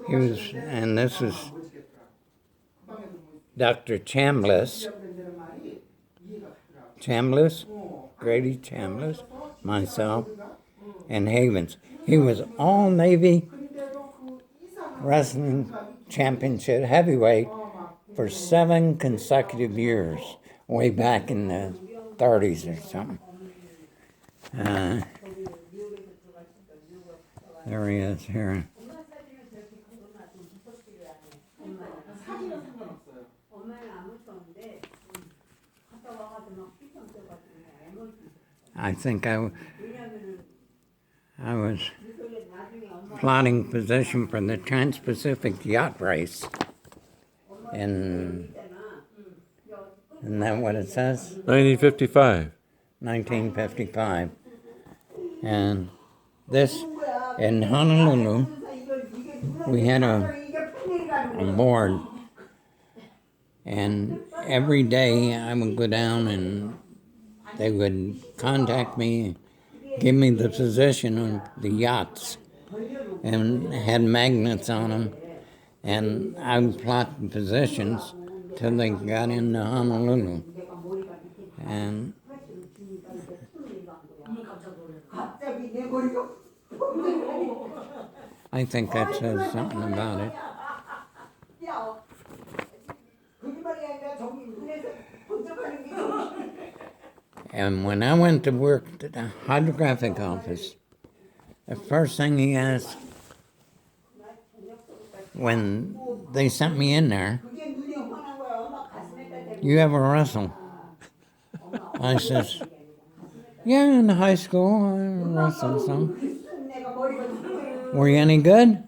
And this is Dr. Chambliss, Grady Chambliss, myself, and Havens. He was all Navy wrestling championship heavyweight for 7 consecutive years, way back in the 30s or something. There he is here. I think I was plotting position for the Trans-Pacific Yacht Race. And isn't that what it says? 1955. 1955. And this, in Honolulu, we had a board. And every day I would go down and they would contact me, give me the position of the yachts, and had magnets on them. And I would plot the positions till they got into Honolulu. And I think that says something about it. And when I went to work at the Hydrographic office, the first thing he asked when they sent me in there, "You ever wrestle?" I says, "Yeah, in high school I wrestled some." "Were you any good?"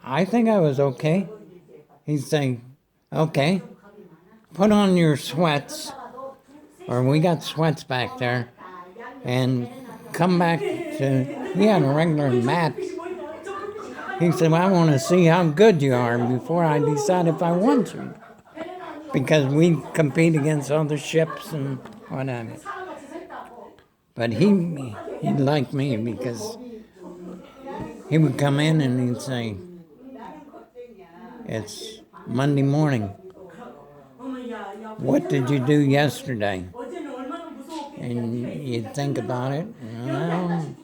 "I think I was okay." He'd say, "Okay, put on your sweats," or we got sweats back there, "and come back to," he had a regular mat. He said, "I want to see how good you are before I decide if I want you." Because we compete against other ships and whatever. But he liked me because he would come in and he'd say, "It's Monday morning. What did you do yesterday?" And you'd think about it. "Well,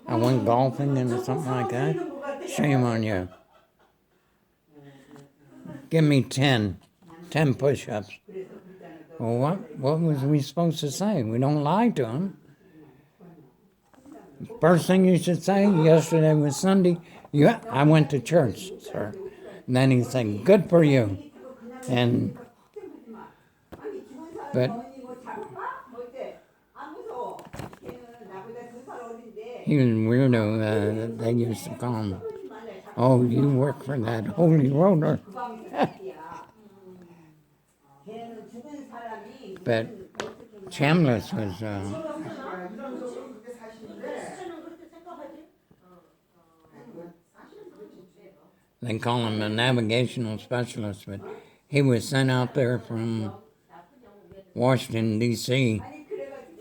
I went golfing and something like that." "Shame on you. Give me 10 push-ups." "Well, what was we supposed to say? We don't lie to him. First thing you should say, yesterday was Sunday. I went to church, sir." And then he'd say, "Good for you." But he was a weirdo. They used to call him, "Oh, you work for that holy roller." But Chambliss was they call him a navigational specialist, but he was sent out there from Washington, D.C.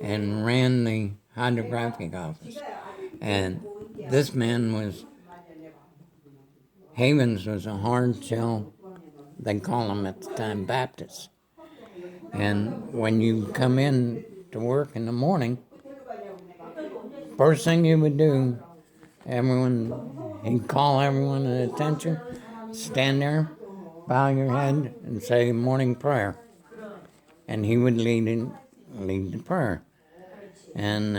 and ran the Hydrographic office. And this man was, Havens was a hard shell, they call him at the time Baptist. And when you come in to work in the morning, first thing you would do, he'd call everyone to attention, stand there, bow your head, and say morning prayer. And he would lead the prayer. And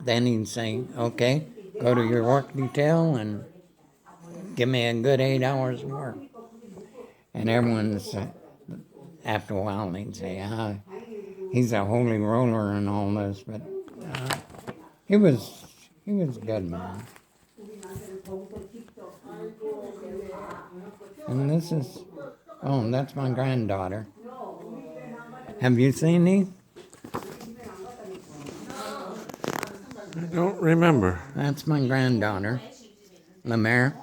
then he'd say, "Okay, go to your work detail and give me a good 8 hours of work." And everyone, after a while, they'd say, "He's a holy roller and all this," but he was a good man. And this is, that's my granddaughter. Have you seen these? I don't remember. That's my granddaughter, Lemaire.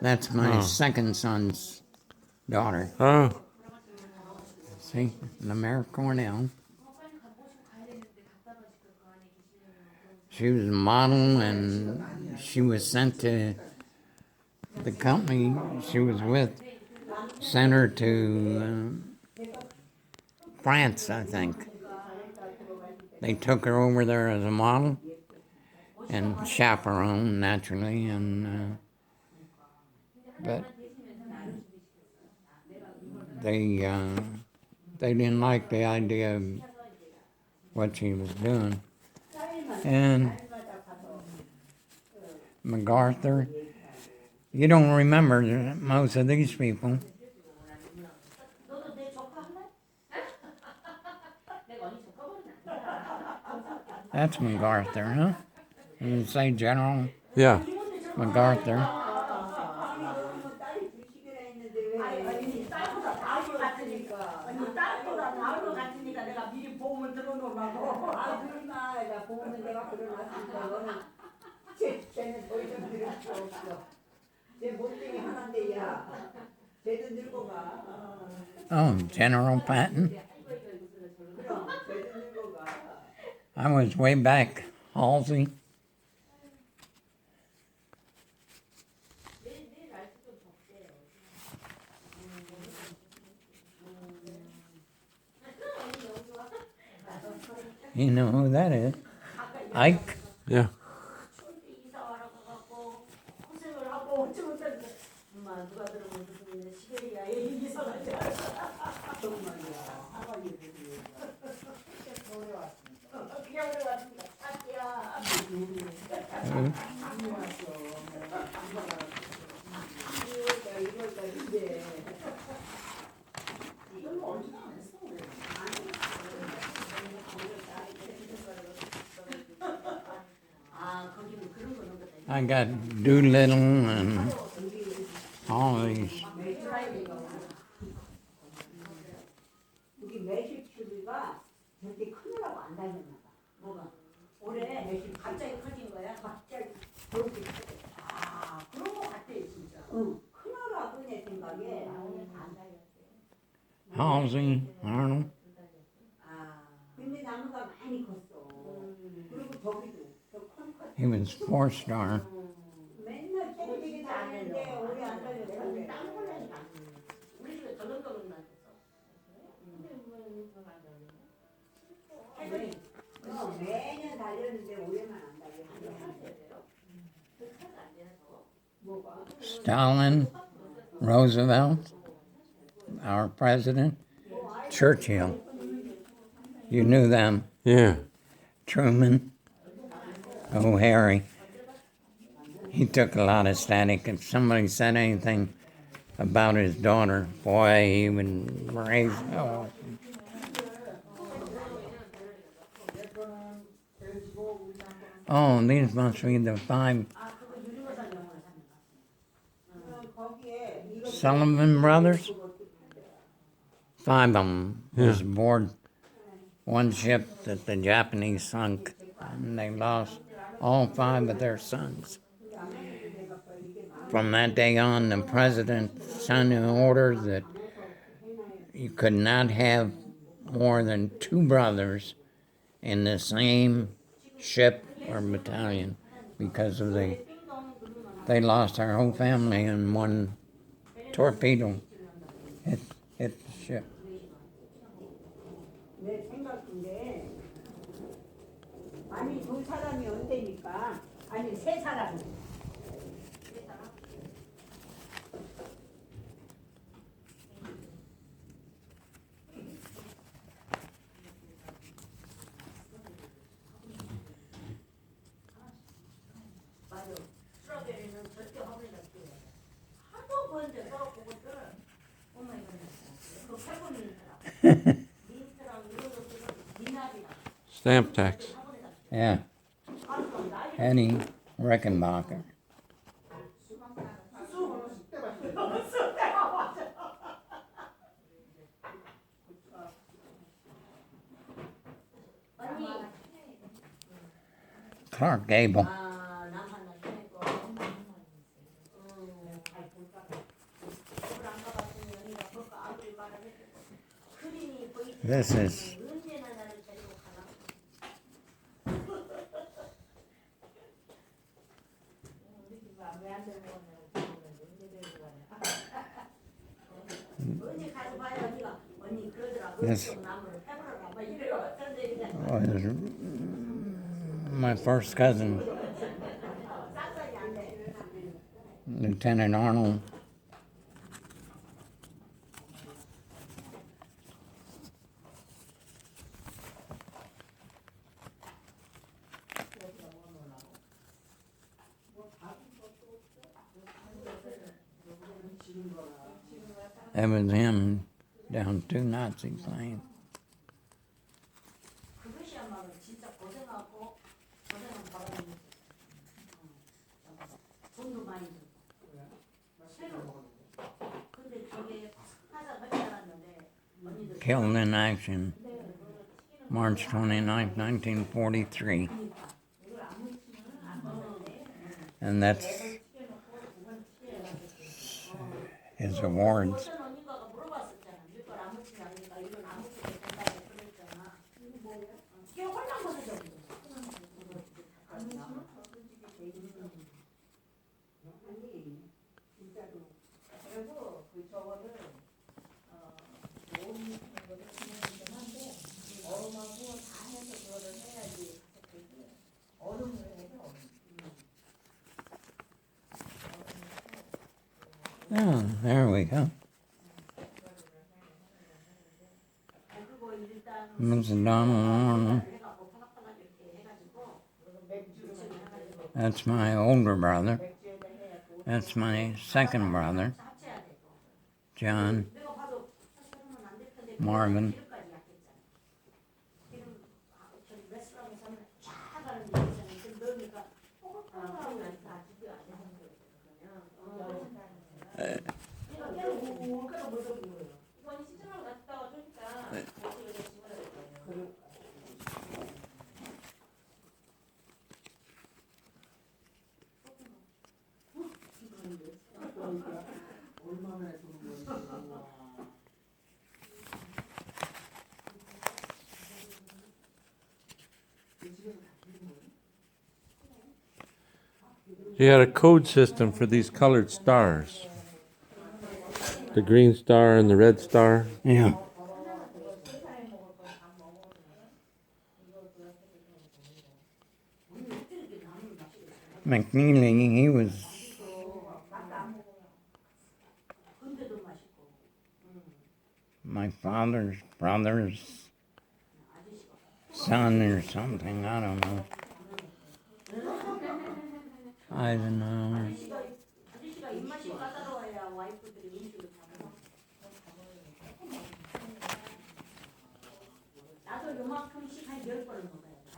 That's my second son's daughter. Oh. See, Lemaire Cornell. She was a model, and she was sent to the company she was with, sent her to France, I think. They took her over there as a model and chaperone, naturally, and but they didn't like the idea of what she was doing. And MacArthur, you don't remember most of these people. That's MacArthur, huh? You say General Yeah. MacArthur. Oh, General Patton. I was way back, Halsey. You know who that is? Ike. Yeah. I got Doolittle and all these. Halsey, Arnold. He was 4-star. Stalin, Roosevelt, our president, Churchill. You knew them. Yeah. Truman. Oh, Harry. He took a lot of static. If somebody said anything about his daughter, boy, he would raise. Oh, these must be the 5 Sullivan brothers. 5 of them was aboard one ship that the Japanese sunk, and they lost all 5 of their sons. From that day on, the president signed an order that you could not have more than 2 brothers in the same ship or battalion because of they lost their whole family in one torpedo hit the ship. 아니 2사람이 언제니까 아니 3사람. Stamp tax. Yeah. Eddie Reckenbacher. Clark Gable. This is This was my first cousin, Lieutenant Arnold. That was him down 2 Nazi planes. 그것이야말로 진짜 고생하고 고생한 바람이 돈도 많이 들고 새로 근데 저게 하자 하지 않았는데 언니들 Killed in action, March 29, 1943. And that's his awards. 어떤 언니가 물어봤었잖아. 몇걸 안 묻히냐 그러니까 이건 안 묻히게 된다고 그랬잖아. 이거 뭐야? 걔 홀랑 벗어져. 그리고 그 저거를 모으는 거를 진행을 한데 얼음하고 다 해서 그거를 해야지 얼음을 해서 Oh, there we go. 그리고 일단 Mr. Donald Arnold. 해갖고 파닥파닥 이렇게 해가지고 맥주를 해가지고 That's my older brother. 맥주에다 해야 또 That's my second brother, 합쳐야 돼 또. John 내가 봐도 사실은 안 될 텐데 Marvin. 기름까지 약했잖아. 기름 저기 레스토랑에서 하면 쫙 가는 데 있잖아. 그 넣으니까 뽀글뽀글하고 나니까 아직도 안 해서 그러면 얘가 깨로 물가로 물들인 거예요. 이거 시즌하고 갔다가 주니까 어떻게 집어야 될 거예요. He had a code system for these colored stars. The green star and the red star. Yeah. McNeely, he was my father's brother's son or something. I don't know. Eisenhower. 아저씨가 입맛이 까다로워야 와이프들이 음식을 다 먹어. 나도 요만큼씩 한 10번은 먹어야 돼.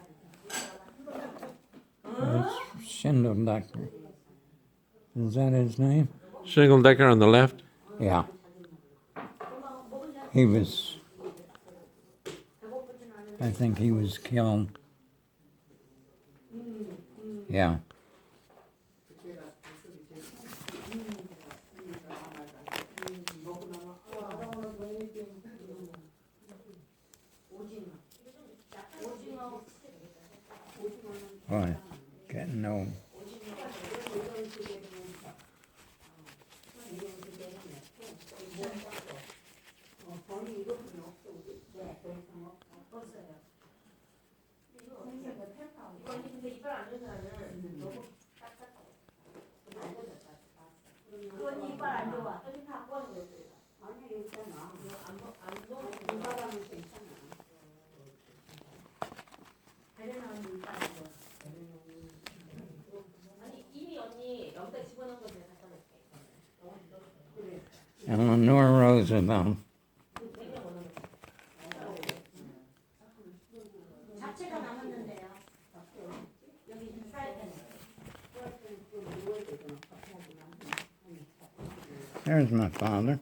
Schindler Doctor. Is that his name? Shingle Decker on the left. Yeah. He was, I think he was killed. Yeah. Boy, getting old. 그건 이빨 안 좋아. 여기 갖고 와서 그랬어요. 아니 있잖아. 안 먹어. 이빨하면 괜찮아. 배려나는 이빨 안 좋아. 아니 이미 언니 여기다 집어넣은 거 내가 갖다 놓을게. Eleanor Roosevelt. 잡채가 남았는데요. 여기 프라이팬. There's my father.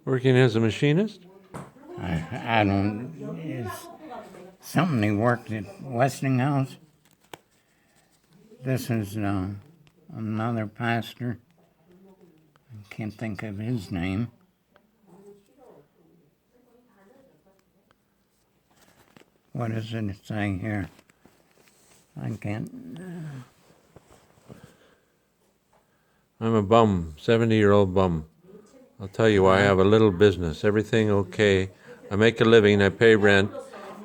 Working as a machinist. I don't, it's something he worked at Westinghouse. This is another pastor. I can't think of his name. What does it say here? I can't. I'm a bum, 70-year-old bum. I'll tell you why. I have a little business. Everything okay. I make a living. I pay rent,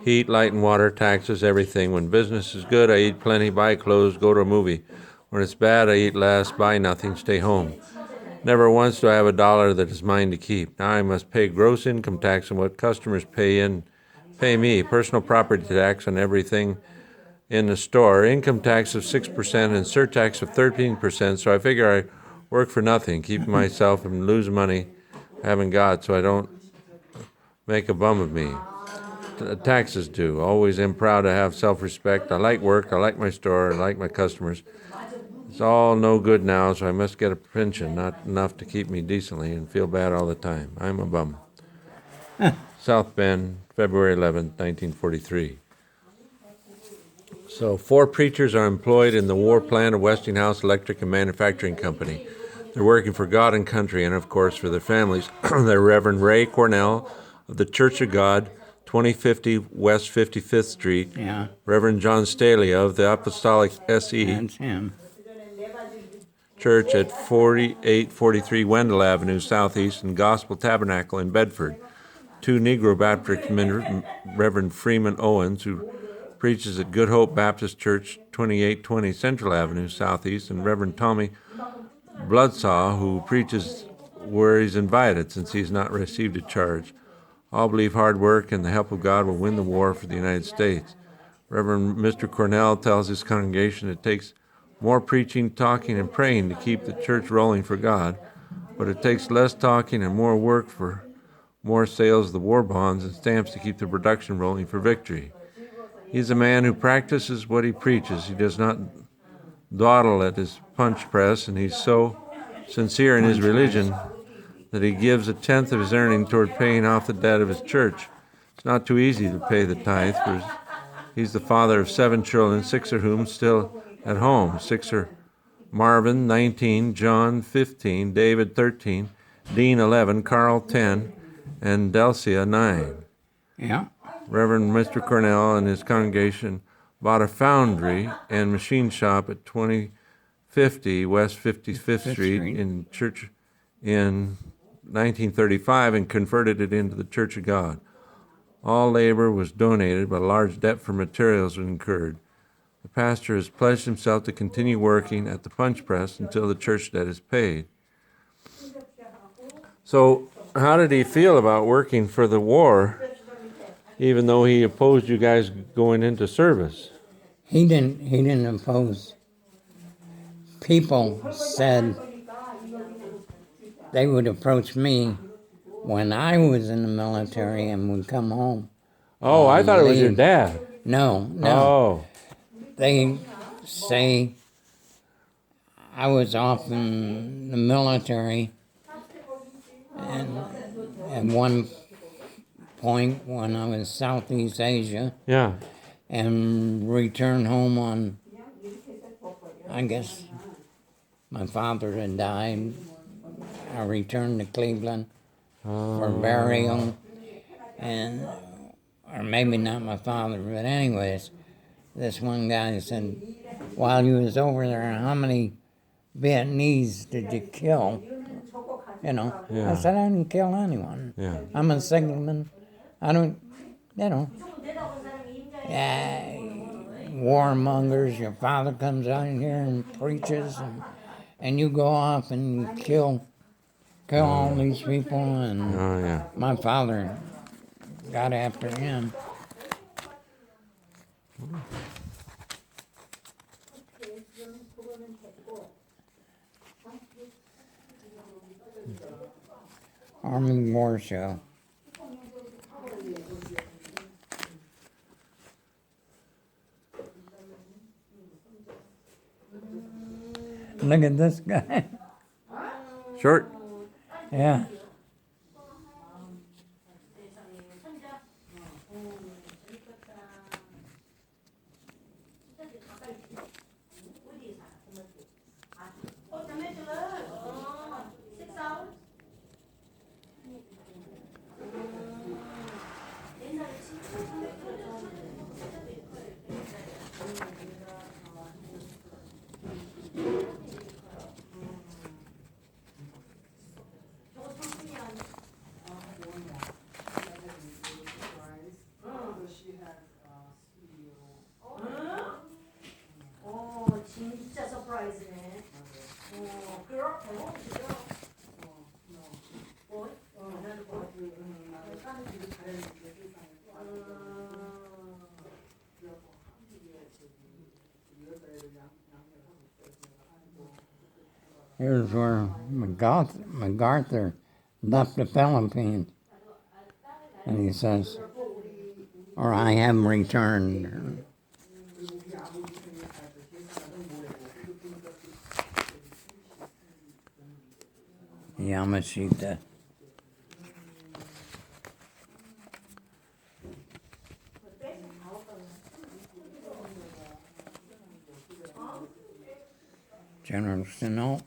heat, light, and water, taxes, everything. When business is good, I eat plenty, buy clothes, go to a movie. When it's bad, I eat less, buy nothing, stay home. Never once do I have a dollar that is mine to keep. Now I must pay gross income tax on what customers pay me, personal property tax on everything in the store, income tax of 6% and surtax of 13%, so I figure I work for nothing, keep myself from losing money I haven't got, so I don't make a bum of me. Taxes due. Always am proud to have self-respect. I like work, I like my store, I like my customers. It's all no good now, so I must get a pension, not enough to keep me decently, and feel bad all the time. I'm a bum. South Bend, February 11th, 1943. So 4 preachers are employed in the war plant of Westinghouse Electric and Manufacturing Company. They're working for God and country, and of course for their families. They're Reverend Ray Cornell of the Church of God, 2050 West 55th Street. Yeah, Reverend John Staley of the Apostolic SE that's him. Church at 4843 Wendell Avenue Southeast, and Gospel Tabernacle in Bedford. 2 Negro Baptist ministers, Reverend Freeman Owens, who preaches at Good Hope Baptist Church, 2820 Central Avenue Southeast, and Reverend Tommy Bloodsaw, who preaches where he's invited since he's not received a charge. All believe hard work and the help of God will win the war for the United States. Reverend Mr. Cornell tells his congregation it takes more preaching, talking, and praying to keep the church rolling for God, but it takes less talking and more work for more sales of the war bonds and stamps to keep the production rolling for victory. He's a man who practices what he preaches. He does not dawdle at his punch press, and he's so sincere in his religion that he gives 1/10 of his earning toward paying off the debt of his church. It's not too easy to pay the tithe, for he's the father of 7 children, 6 of whom still at home. 6 are Marvin, 19, John, 15, David, 13, Dean, 11, Carl, 10, and Delcia, 9. Yeah, Reverend Mr. Cornell and his congregation bought a foundry and machine shop at 2050 West 55th Street in church in 1935 and converted it into the Church of God. All labor was donated, but a large debt for materials was incurred. The pastor has pledged himself to continue working at the punch press until the church debt is paid. So, how did he feel about working for the war, even though he opposed you guys going into service? he didn't oppose. People said they would approach me when I was in the military and would come home. Oh, I thought it was your dad. No. Oh, They say I was off in the military, and at one point when I was Southeast Asia, yeah. and returned home on, I guess my father had died. I returned to Cleveland for burial, and, or maybe not my father, but anyways, this one guy said, while you was over there, how many Vietnamese did you kill? You know, Yeah. I said, I didn't kill anyone. Yeah. I'm a signalman. I don't, you know. Warmongers, your father comes out here and preaches, and you go off and you kill all these people, and Oh, yeah. my father got after him. Army War Show. Look at this guy. Short. Yeah. Here's where MacArthur left the Philippines. And he says, or I have returned. Yamashita. General Sino.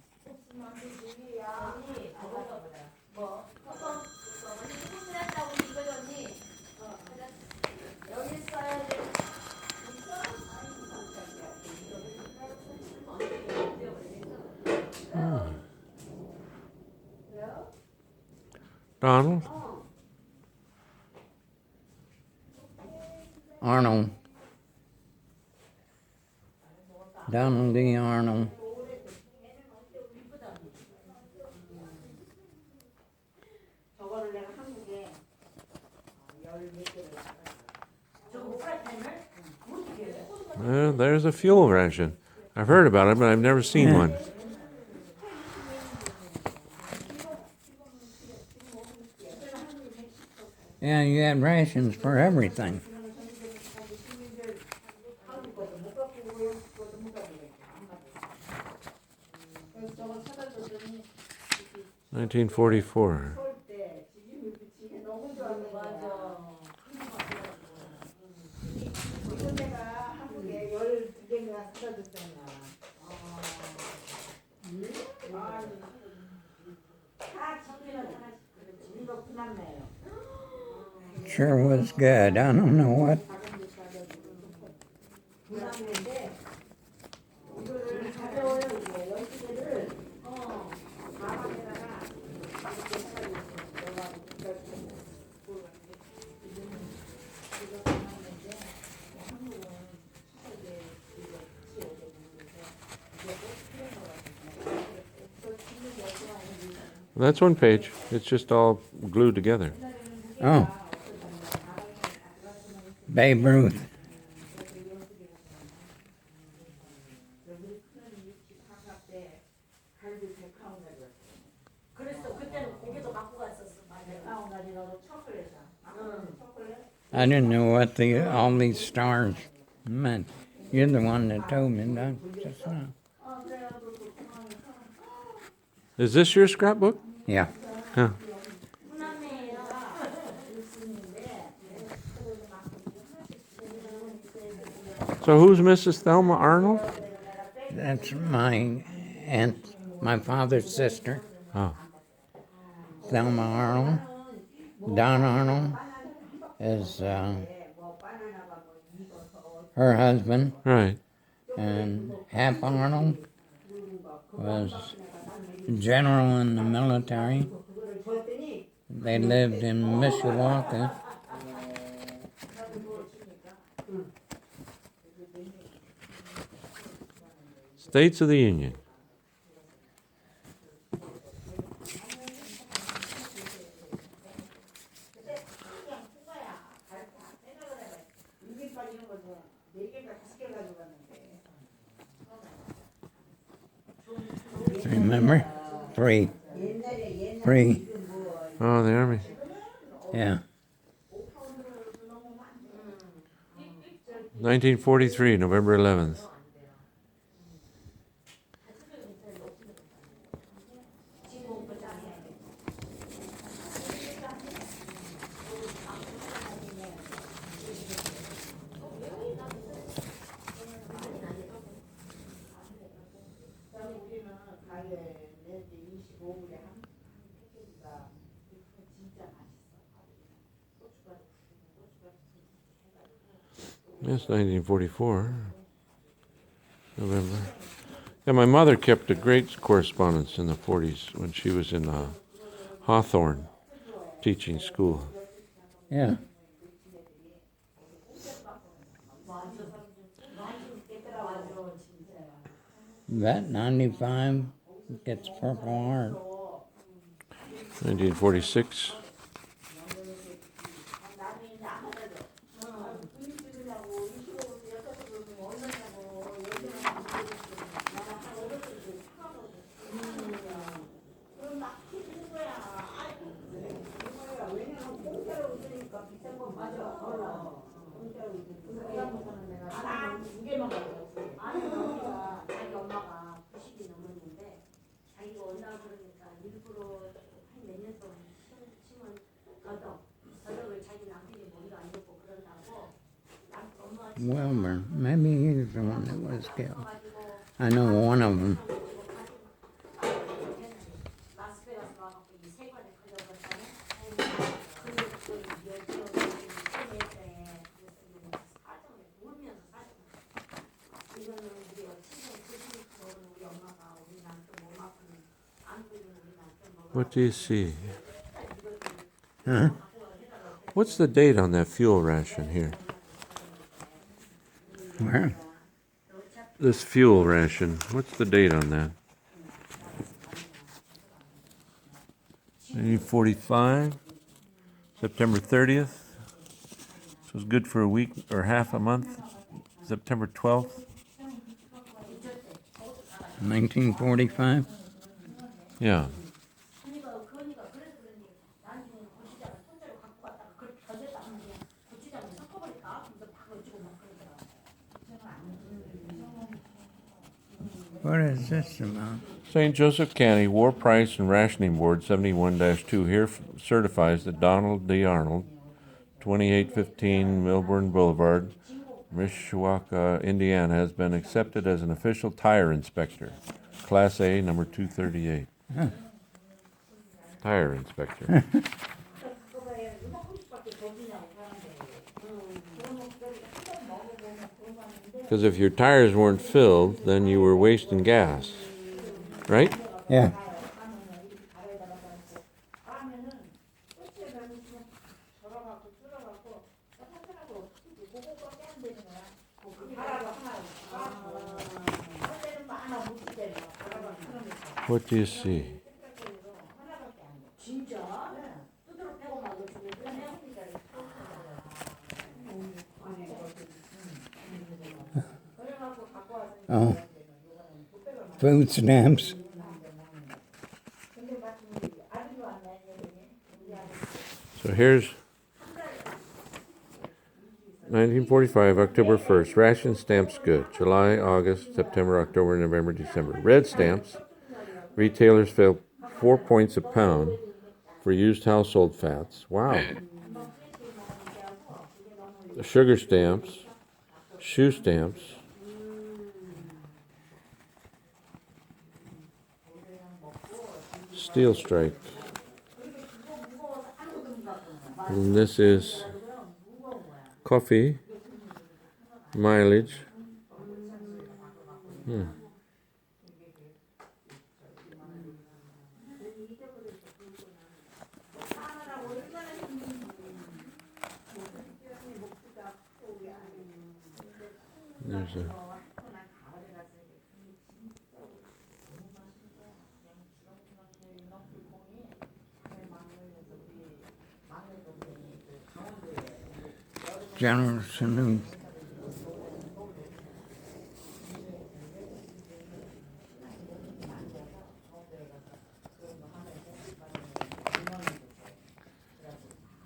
Donald? Arnold. Donald D. Arnold. There's a fuel ration. I've heard about it, but I've never seen one. Yeah, you had rations for everything. (1944) Sure was good. I don't know what. That's one page. It's just all glued together. Oh. Babe Ruth. I didn't know what all these stars meant. You're the one that told me that just now. Is this your scrapbook? Yeah. Huh. So who's Mrs. Thelma Arnold? That's my aunt, my father's sister, Oh. Thelma Arnold. Don Arnold is her husband. Right. And Hap Arnold was general in the military. They lived in Mishawaka. States of the Union. Remember? Free. Oh, the Army. Yeah. 1943, November 11th. Yes, 1944, November. Yeah, my mother kept a great correspondence in the 40s when she was in Hawthorne teaching school. Yeah. That 95, gets Purple Heart. 1946. 아니 언니가 자기 엄마가 90이 넘었는데 자기가 온다고 그러니까 일부러 한 몇 년 동안 심은 더덕을 자기 남편이 머리가 안 좋고 그런다고 엄마가 Wilmer, maybe he's the one that was killed. I know one of them. 라스베가스 와갖고 이 세관에 걸려버렸다네. 울면서 사정. 이거는 우리 친정 90이 먹은 우리 엄마가 우리 남편 몸 아픈 안 보이는 우리 남편 먹은. What do you see? Huh? What's the date on that fuel ration here? Where? This fuel ration, what's the date on that? 1945, September 30th. So it's good for a week or half a month. September 12th. 1945? Yeah. What is this about? St. Joseph County War Price and Rationing Board 71-2 here certifies that Donald D. Arnold, 2815 Milburn Boulevard, Mishawaka, Indiana, has been accepted as an official tire inspector, Class A, number 238. Huh. Tire inspector. Because if your tires weren't filled, then you were wasting gas, right? Yeah. What do you see? Oh. Food stamps. So here's 1945, October 1st. Ration stamps good. July, August, September, October, November, December. Red stamps. Retailers fell 4 points a pound for used household fats. Wow. The sugar stamps. Shoe stamps. Steel strike. And this is coffee, mileage. There's a General salute.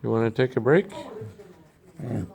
You want to take a break? Yeah.